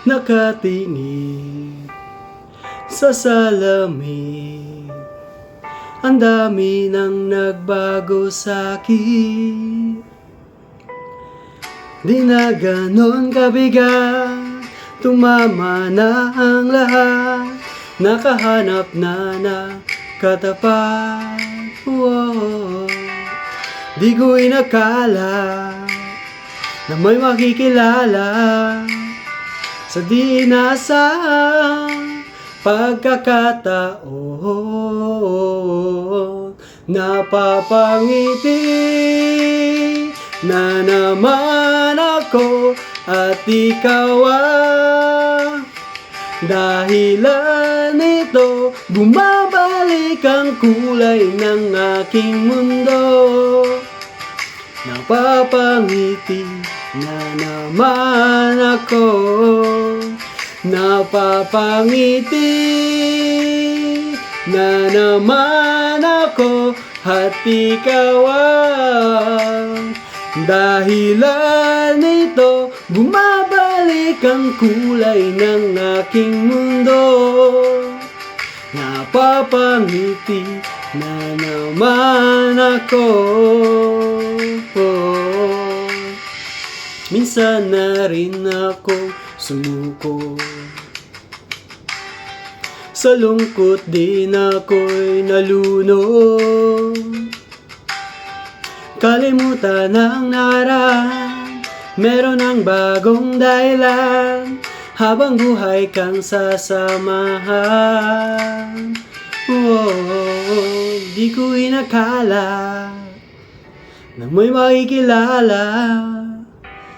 nakatingin sa salamin. Ang dami nang nagbago sa'kin. Di na ganon kabigat, tumama na ang lahat, nakahanap na ng katapat. Wow. Di ko inakala na may makikilala sa di inaasahang pagkakataon. Napapangiti na naman ako at ikaw ang dahilan nito. Bumabalik ang kulay ng aking mundo. Napapangiti na naman ako. Napapangiti na naman ako at ikaw ang dahilan nito. Bumabalik ang kulay ng aking mundo. Napapangiti na naman ako. Minsan na rin ako sumuko, sa lungkot din ako'y nalunod. Kalimutan ang nakaraan, meron ng bagong dahilan, habang buhay kang sasamahan. Di ko inakala na may makikilala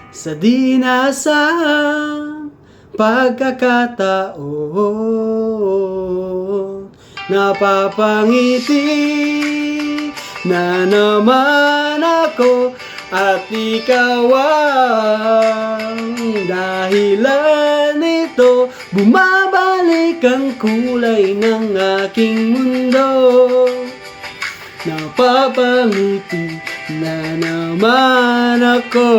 sa di inaasahang pagkakataon. Napapangiti na naman ako at ikaw ang dahilan nito. Bumabalik ang kulay ng aking mundo. Napapangiti na naman ako.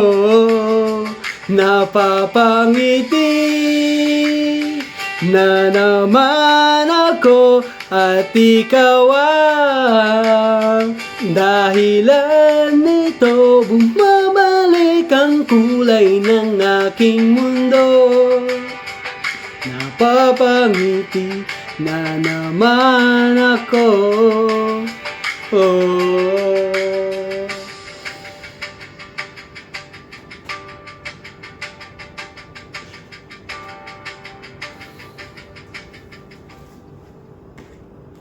Napapangiti na naman ako at ikaw ang dahilan nito. Bumabalik ang kulay ng aking mundo. Napapangiti na naman ako.